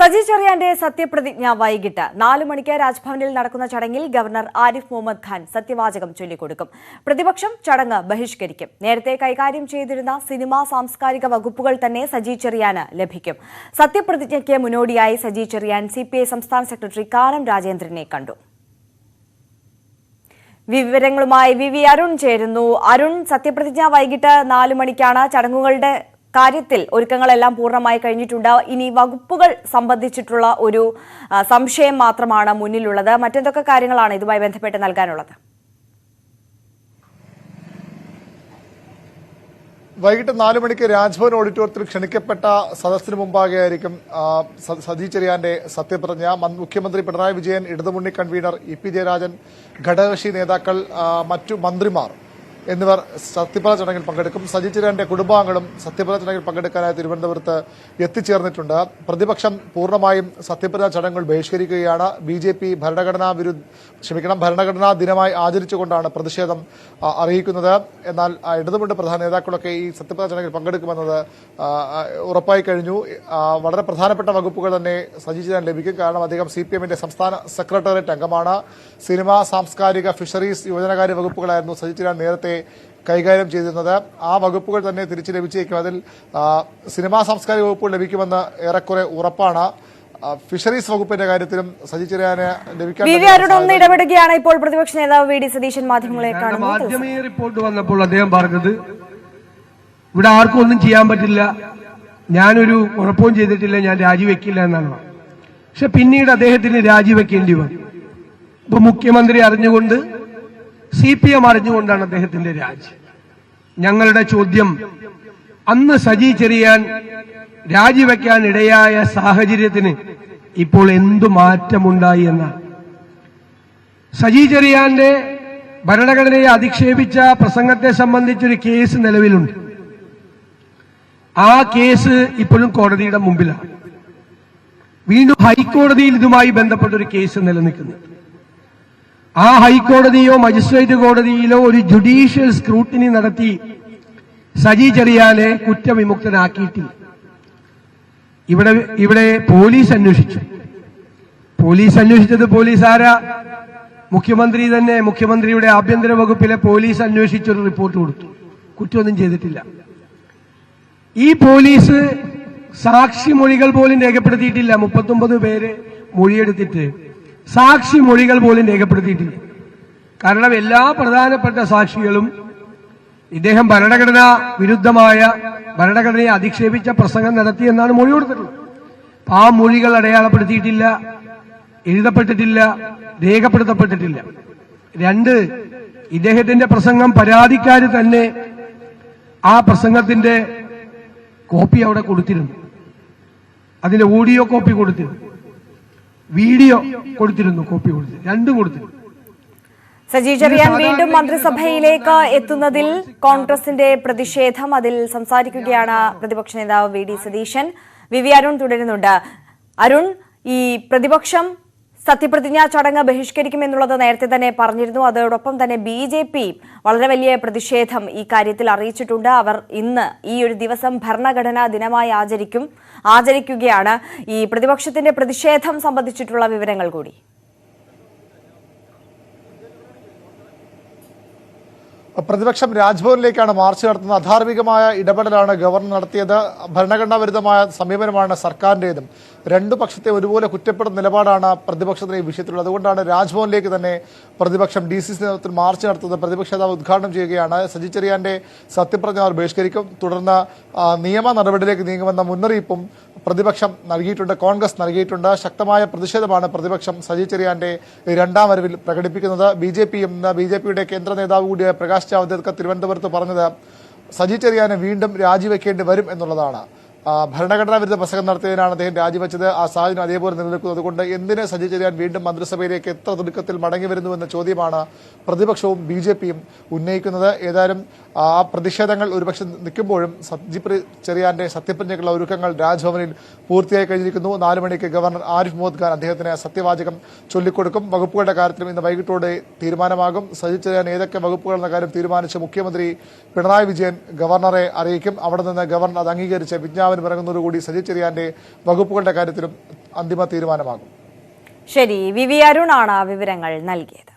സജി ചെറിയാന്റെ സത്യപ്രതിജ്ഞ വൈകിട്ട് 4 മണിക്ക് രാജ്ഭവനിൽ നടക്കുന്ന ചടങ്ങിൽ ഗവർണർ ആരിഫ് മുഹമ്മദ് ഖാൻ സത്യവാചകം ചൊല്ലിക്കൊടുക്കും. പ്രതിപക്ഷം ചടങ്ങ് ബഹിഷ്കരിക്കും. നേരത്തെ കൈകാര്യം ചെയ്തിരുന്ന സിനിമാ സാംസ്കാരിക വകുപ്പുകൾ തന്നെ സജി ചെറിയാന് ലഭിക്കും. സത്യപ്രതിജ്ഞയ്ക്ക് മുന്നോടിയായി സജി ചെറിയാൻ CPI സംസ്ഥാന സെക്രട്ടറി കാനം രാജേന്ദ്രനെ കണ്ടു. വിവരങ്ങളുമായി VV അരുൺ ചേരുന്നു. അരുൺ, സത്യപ്രതിജ്ഞ വൈകിട്ട് 4 മണിക്കാണ്. ചടങ്ങുകളുടെ കാര്യത്തിൽ ഒരുക്കങ്ങളെല്ലാം പൂർണ്ണമായി കഴിഞ്ഞിട്ടുണ്ട്. ഇനി വകുപ്പുകൾ സംബന്ധിച്ചിട്ടുള്ള ഒരു സംശയം മാത്രമാണ് മുന്നിലുള്ളത്. മറ്റെന്തൊക്കെ കാര്യങ്ങളാണ് ഇതുമായി ബന്ധപ്പെട്ട് നൽകാനുള്ളത്? വൈകിട്ട് 4 മണിക്ക് രാജ്ഭവൻ ഓഡിറ്റോറിയത്തിൽ ക്ഷണിക്കപ്പെട്ട സദസ്സിന് മുമ്പാകെയായിരിക്കും സജി ചെറിയാന്റെ സത്യപ്രതിജ്ഞ. മുഖ്യമന്ത്രി പിണറായി വിജയൻ, ഇടതുമുന്നണി കൺവീനർ EP ജയരാജൻ, ഘടകകക്ഷി നേതാക്കൾ, മറ്റു മന്ത്രിമാർ എന്നിവർ സത്യപ്രതിജ്ഞ ചടങ്ങിൽ പങ്കെടുക്കും. സജി ചെറിയാന്റെ കുടുംബാംഗങ്ങളും സത്യപ്രതിജ്ഞ ചടങ്ങിൽ പങ്കെടുക്കാനായി തിരുവനന്തപുരത്ത് എത്തിച്ചേർന്നിട്ടുണ്ട്. പ്രതിപക്ഷം പൂർണ്ണമായും സത്യപ്രതിജ്ഞ ചടങ്ങുകൾ ബഹിഷ്കരിക്കുകയാണ്. BJP ഭരണഘടനാ ദിനമായി ആചരിച്ചുകൊണ്ടാണ് പ്രതിഷേധം അറിയിക്കുന്നത്. എന്നാൽ ഇടതുമുന്നണി പ്രധാന നേതാക്കളൊക്കെ ഈ സത്യപ്രതിജ്ഞ ചടങ്ങിൽ പങ്കെടുക്കുമെന്നത് ഉറപ്പായി കഴിഞ്ഞു. വളരെ പ്രധാനപ്പെട്ട വകുപ്പുകൾ തന്നെ സജി ചെറിയാൻ ലഭിക്കും. കാരണം അദ്ദേഹം CPM-ന്റെ സംസ്ഥാന സെക്രട്ടേറിയറ്റ് അംഗമാണ്. സിനിമ, സാംസ്കാരിക, ഫിഷറീസ്, യുവജനകാര്യ വകുപ്പുകളായിരുന്നു സജി ചെറിയാൻ നേരത്തെ കൈകാര്യം ചെയ്തിരുന്നത്. ആ വകുപ്പുകൾ തന്നെ തിരിച്ചു ലഭിച്ചേക്കും. അതിൽ സിനിമാ സാംസ്കാരിക വകുപ്പുകൾ ലഭിക്കുമെന്ന് ഏറെക്കുറെ ഉറപ്പാണ്. ഫിഷറീസ് വകുപ്പിന്റെ കാര്യത്തിലും സജി ചെറിയാന് ലഭിക്കാൻ ഇടപെടുകയാണ് ഇപ്പോൾ പ്രതിപക്ഷ നേതാവ് VD സതീശൻ മാധ്യമങ്ങളെ കാണുന്നു. മാധ്യമീയ റിപ്പോർട്ട് വന്നപ്പോൾ അദ്ദേഹം പറഞ്ഞത് ഇവിടെ ആർക്കും ഒന്നും ചെയ്യാൻ പറ്റില്ല, ഞാനൊരു ഉറപ്പും ചെയ്തിട്ടില്ല, ഞാൻ രാജിവെക്കില്ല എന്നാണ്. പക്ഷെ പിന്നീട് അദ്ദേഹത്തിന് രാജിവെക്കേണ്ടി വന്നു. ഇപ്പൊ മുഖ്യമന്ത്രി അറിഞ്ഞുകൊണ്ട്, CPM അറിഞ്ഞുകൊണ്ടാണ് അദ്ദേഹത്തിന്റെ രാജി. ഞങ്ങളുടെ ചോദ്യം, അന്ന് സജി ചെറിയാൻ രാജിവെക്കാൻ ഇടയായ സാഹചര്യത്തിന് ഇപ്പോൾ എന്തു മാറ്റമുണ്ടായി എന്നാണ്. സജി ചെറിയാന്റെ ഭരണഘടനയെ അധിക്ഷേപിച്ച പ്രസംഗത്തെ സംബന്ധിച്ചൊരു കേസ് നിലവിലുണ്ട്. ആ കേസ് ഇപ്പോഴും കോടതിയുടെ മുമ്പിലാണ്. വീണ്ടും ഹൈക്കോടതിയിൽ ഇതുമായി ബന്ധപ്പെട്ടൊരു കേസ് നിലനിൽക്കുന്നുണ്ട്. ആ ഹൈക്കോടതിയോ മജിസ്ട്രേറ്റ് കോടതിയിലോ ഒരു ജുഡീഷ്യൽ സ്ക്രൂട്ടിനി നടത്തി സജി ചെറിയാനെ കുറ്റവിമുക്തനാക്കിയിട്ടില്ല. ഇവിടെ പോലീസ് അന്വേഷിച്ചു. പോലീസ് അന്വേഷിച്ചത് പോലീസ് ആരാ? മുഖ്യമന്ത്രി തന്നെ. മുഖ്യമന്ത്രിയുടെ ആഭ്യന്തര വകുപ്പിലെ പോലീസ് അന്വേഷിച്ചൊരു റിപ്പോർട്ട് കൊടുത്തു. കുറ്റമൊന്നും ചെയ്തിട്ടില്ല. ഈ പോലീസ് സാക്ഷിമൊഴികൾ പോലും രേഖപ്പെടുത്തിയിട്ടില്ല. 39 പേര് മൊഴിയെടുത്തിട്ട് സാക്ഷി മൊഴികൾ പോലും രേഖപ്പെടുത്തിയിട്ടില്ല. കാരണം എല്ലാ പ്രധാനപ്പെട്ട സാക്ഷികളും ഇദ്ദേഹം ഭരണഘടനാ വിരുദ്ധമായ, ഭരണഘടനയെ അധിക്ഷേപിച്ച പ്രസംഗം നടത്തിയെന്നാണ് മൊഴി കൊടുത്തിട്ടുള്ളത്. ആ മൊഴികൾ അടയാളപ്പെടുത്തിയിട്ടില്ല, എഴുതപ്പെട്ടിട്ടില്ല, രേഖപ്പെടുത്തപ്പെട്ടിട്ടില്ല. 2, ഇദ്ദേഹത്തിന്റെ പ്രസംഗം പരാതിക്കാര് തന്നെ ആ പ്രസംഗത്തിന്റെ കോപ്പി അവിടെ കൊടുത്തിരുന്നു. അതിന്റെ ഓഡിയോ കോപ്പി കൊടുത്തിരുന്നു, വീഡിയോ കൊടുത്തിരുന്നു, കോപ്പി കൊടുത്തിരുന്നു, രണ്ടും കൊടുത്തിരുന്നു. സജി ചെറിയാൻ വീണ്ടും മന്ത്രിസഭയിലേക്ക് എത്തുന്നതിൽ കോൺഗ്രസിന്റെ പ്രതിഷേധം, അതിൽ സംസാരിക്കുകയാണ് പ്രതിപക്ഷ നേതാവ് VD സതീശൻ. VV അരുൺ തുടരുന്നുണ്ട്. അരുൺ, ഈ പ്രതിപക്ഷം സത്യപ്രതിജ്ഞാ ചടങ്ങ് ബഹിഷ്കരിക്കുമെന്നുള്ളത് നേരത്തെ തന്നെ പറഞ്ഞിരുന്നു. അതോടൊപ്പം തന്നെ BJP വളരെ വലിയ പ്രതിഷേധം ഈ കാര്യത്തിൽ അറിയിച്ചിട്ടുണ്ട്. അവർ ഇന്ന് ഈ ഒരു ദിവസം ഭരണഘടനാ ദിനമായി ആചരിക്കുകയാണ്. ഈ പ്രതിപക്ഷത്തിന്റെ പ്രതിഷേധം സംബന്ധിച്ചിട്ടുള്ള വിവരങ്ങൾ കൂടി. പ്രതിപക്ഷം രാജ്ഭവനിലേക്കാണ് മാർച്ച് നടത്തുന്നത്. അധാർമികമായ ഇടപെടലാണ് ഗവർണർ നടത്തിയത്. ഭരണഘടനാ വിരുദ്ധമായ സമീപനമാണ് സർക്കാരിന്റേതും. രണ്ടു പക്ഷത്തെ ഒരുപോലെ കുറ്റപ്പെടുന്ന നിലപാടാണ് പ്രതിപക്ഷത്തിന് ഈ വിഷയത്തിലുള്ളത്. അതുകൊണ്ടാണ് രാജ്ഭവനിലേക്ക് തന്നെ പ്രതിപക്ഷം DCC നേതൃത്വത്തിൽ മാർച്ച് നടത്തുന്നത്. പ്രതിപക്ഷ നേതാവ് ഉദ്ഘാടനം ചെയ്യുകയാണ്. സജി ചെറിയാന്റെ സത്യപ്രതിജ്ഞ അവർ ബഹിഷ്കരിക്കും. തുടർന്ന് നിയമ നടപടിയിലേക്ക് നീങ്ങുമെന്ന മുന്നറിയിപ്പും പ്രതിപക്ഷം നൽകിയിട്ടുണ്ട്, കോൺഗ്രസ് നൽകിയിട്ടുണ്ട്. ശക്തമായ പ്രതിഷേധമാണ് പ്രതിപക്ഷം സജി ചെറിയാന്റെ 2ാം വരവിൽ പ്രകടിപ്പിക്കുന്നത്. BJPയുടെ കേന്ദ്ര നേതാവ് കൂടിയായ പ്രകാശ് ജാവ്ദേക്കർ തിരുവനന്തപുരത്ത് പറഞ്ഞത് സജി ചെറിയാനെ വീണ്ടും രാജിവെക്കേണ്ടി വരും എന്നുള്ളതാണ്. ഭരണഘടനാ വിരുദ്ധ പ്രസംഗം നടത്തിയതിനാണ് അദ്ദേഹം രാജിവെച്ചത്. ആ സാഹചര്യം അതേപോലെ നിലനിൽക്കുന്നത്. അതുകൊണ്ട് എന്തിന് സജി ചെറിയാൻ വീണ്ടും മന്ത്രിസഭയിലേക്ക് എത്ര തിടുക്കത്തിൽ മടങ്ങി വരുന്നുവെന്ന ചോദ്യമാണ് പ്രതിപക്ഷവും BJPയും ഉന്നയിക്കുന്നത്. ഏതായാലും ആ പ്രതിഷേധങ്ങൾ ഒരുപക്ഷെ നിൽക്കുമ്പോഴും സജി ചെറിയാന്റെ സത്യപ്രതിജ്ഞയ്ക്കുള്ള ഒരുക്കങ്ങൾ രാജ്ഭവനിൽ പൂർത്തിയായി കഴിഞ്ഞിരിക്കുന്നു. 4 മണിക്ക് ഗവർണർ ആരിഫ് മുഹമ്മദ് ഖാൻ അദ്ദേഹത്തിന് സത്യവാചകം ചൊല്ലിക്കൊടുക്കും. വകുപ്പുകളുടെ കാര്യത്തിലും ഇന്ന് വൈകിട്ടോടെ തീരുമാനമാകും. സജി ചെറിയാൻ ഏതൊക്കെ വകുപ്പുകൾ എന്ന കാര്യം തീരുമാനിച്ച് മുഖ്യമന്ത്രി പിണറായി വിജയൻ ഗവർണറെ അറിയിക്കും. അവിടെ നിന്ന് ഗവർണർ അത് അംഗീകരിച്ച് വിജ്ഞാപനം ഇറങ്ങുന്നതോടുകൂടി സജി ചെറിയാന്റെ വകുപ്പുകളുടെ കാര്യത്തിലും അന്തിമ തീരുമാനമാകും. ശരി, വി വി അരുണാണ് വിവരങ്ങൾ നൽകിയത്.